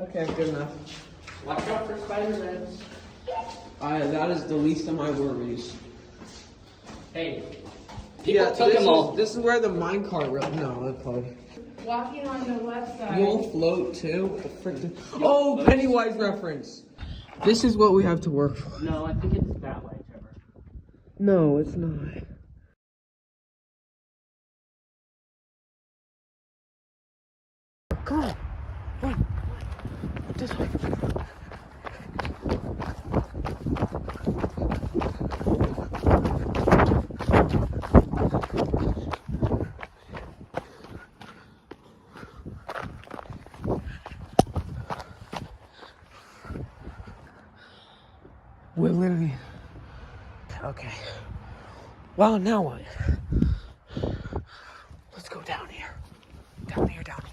Okay, good enough. Watch out for Spider-Mans. That is the least of my worries. Hey, people took this them all. This is where the minecart no, that's probably. Walking on the left side. You'll float too? What the frick? Oh, Pennywise reference. This is what we have to work for. No, I think it's that way, Trevor. No, it's not. Come on. Run. This way. We're literally... Okay. Well, now what? Let's go down here. Down here. Up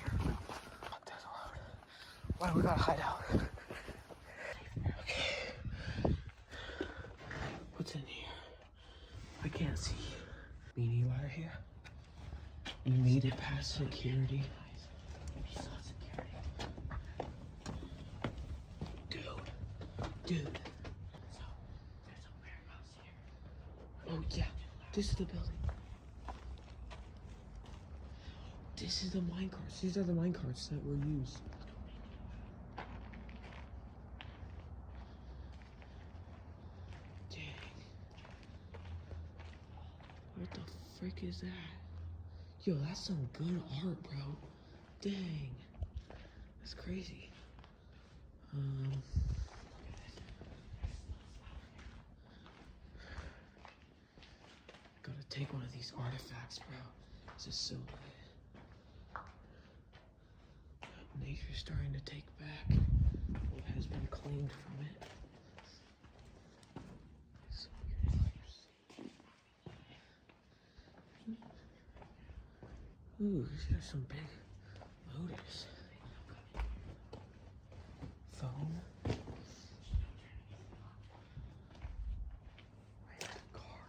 this road. Why we gotta hide out? Okay. What's in here? I can't see. Meanie ladder here. You made it past security. You saw security. Dude. So, there's a warehouse here. Oh yeah, this is the building. This is the minecarts. These are the minecarts that were used. Dang. What the frick is that? Yo, that's some good art, bro. Dang. That's crazy. Gotta take one of these artifacts, bro. This is so lit. Nature's starting to take back what has been claimed from it. So ooh, there's some big motors. Phone. Car.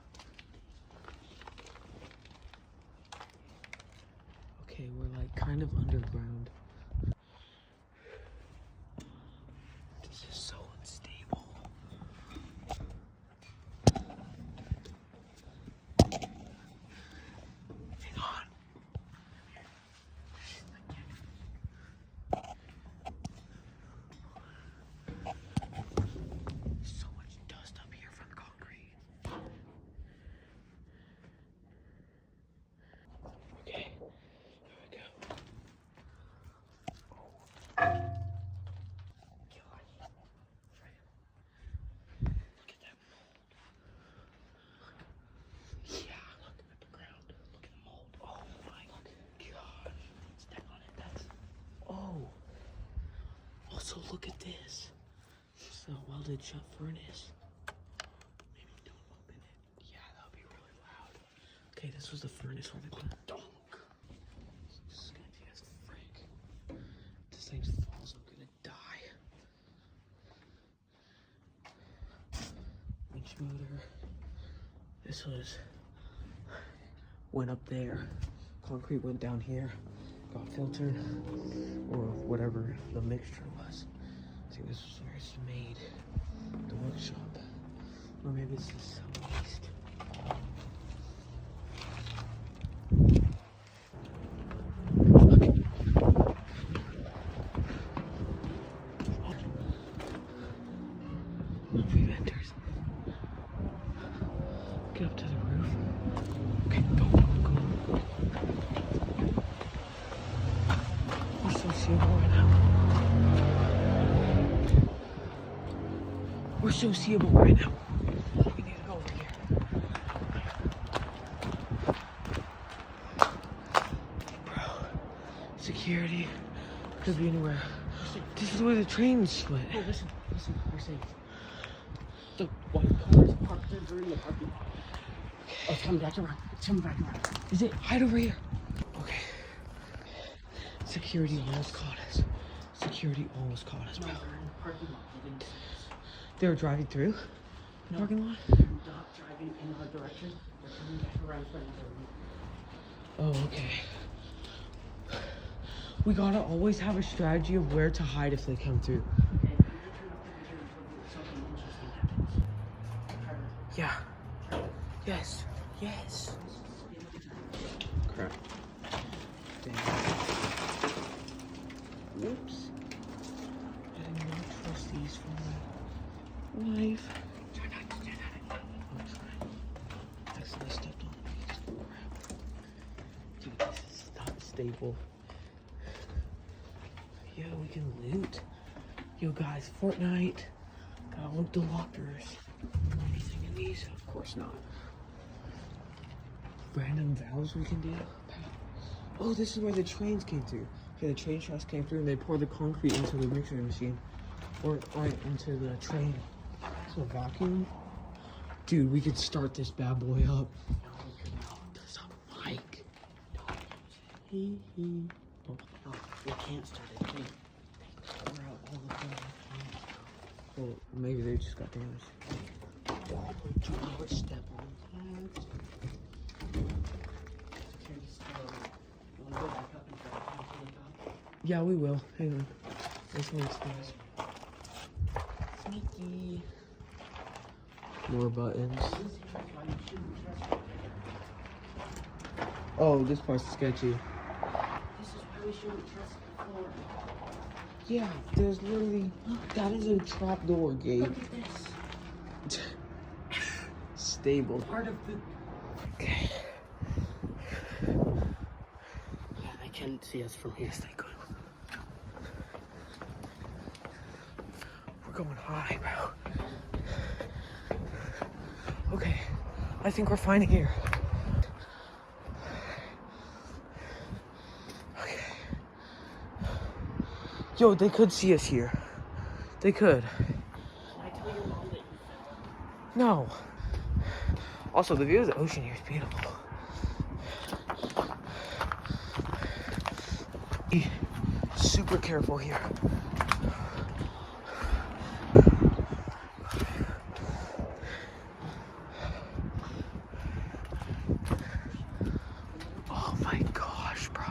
Okay, we're like kind of underground. This is so unstable. Hang on. So much dust up here from the concrete. Okay, here we go. Look at that mold. Yeah, look at the ground. Look at the mold. Oh my god. Step on it. That's. Oh. Also, look at this. It's a welded shut furnace. Maybe don't open it. Yeah, that would be really loud. Okay, this was the furnace where the donk. Sketchy as frick. This thing falls, I'm gonna die. Winch motor. This was went up there. Concrete went down here. Got filtered, or whatever the mixture was. I think this was where it's made. The workshop. Or maybe it's the southeast. Preventers. Get up to the roof. Okay, go. We're so seeable right now. We're so seeable right now. We need to go over here. Bro, security could be anywhere. This is where the train split. Oh, listen, we're safe. The white cars parked there during the parking lot. Oh, it's coming back around. Is it? Hide over here. Okay. Security almost caught us. Security almost caught us, No, bro. we're in the parking lot. We didn't see us. They were driving through the No. parking lot? They're not driving in our direction. They're coming back around for another route. Oh, okay. We gotta always have a strategy of where to hide if they come through. Okay, you turn off the computer before something interesting happens. Yeah. Yes. Yes. Crap. Damn. Whoops. I did not trust these for my life. Try not to do that. I'm sorry. Accidentally stepped on these. Crap. Dude, this is not stable. Yo, we can loot. Yo, guys, Fortnite. Gotta loot the lockers. Anything in these? Of course not. Random valves we can do. Oh, this is where the trains came through. Okay, the train tracks came through and they pour the concrete into the mixing machine. Or into the train. So vacuum. Dude, we could start this bad boy up. No, There's a mic. no, we can't start it. They pour out all the things. Well, maybe they just got damaged. Do not step on that. Security's still. You wanna go back up and try to cancel the top? Yeah, we will. Hang on. This one's fast. Sneaky. More buttons. Oh, this part's sketchy. This is why we shouldn't trust the floor. Yeah, there's literally. That is a trap door, Gabe. Look at this. Stable. Part of the. Okay. Yeah, they can't see us from here. Yes, they could. We're going high, bro. Okay, I think we're fine here. Okay. Yo, they could see us here. They could. Can I tell your mom that you fell? No. Also, the view of the ocean here is beautiful. Be super careful here. Oh my gosh, bro.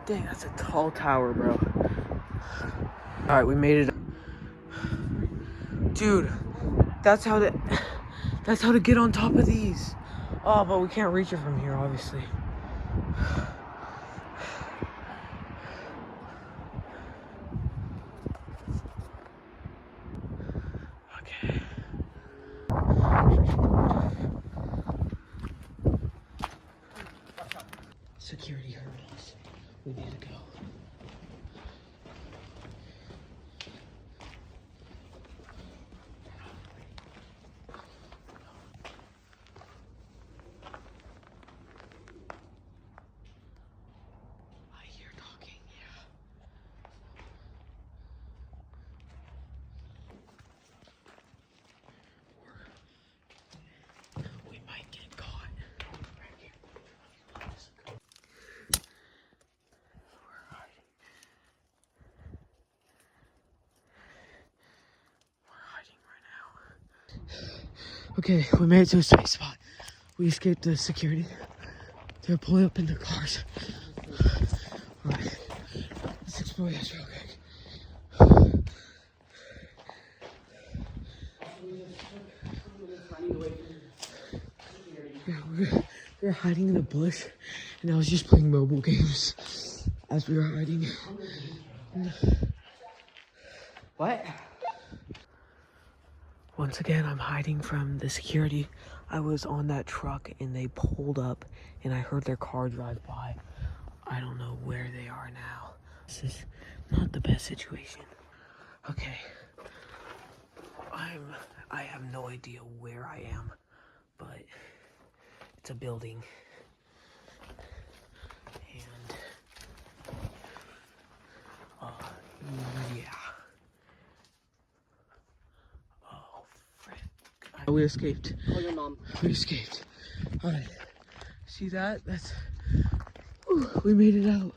Dang, that's a tall tower, bro. Alright, we made it. Dude, that's how to get on top of these. Oh, but we can't reach it from here, obviously. Okay. Security heard us. We need to go. I hear talking, yeah. We might get caught. Right here. We're hiding. We're hiding right now. Okay, we made it to a safe spot. We escaped the security. They're pulling up in the cars. Alright, let's explore this real quick. Yeah, we were hiding in a bush, and I was just playing mobile games as we were hiding. What? Once again, I'm hiding from the security. I was on that truck, and they pulled up, and I heard their car drive by. I don't know where they are now. This is not the best situation. Okay. I have no idea where I am, but it's a building. And yeah. Oh, frick. We escaped. Call your mom. We escaped. Alright. See that? That's... Whew, we made it out.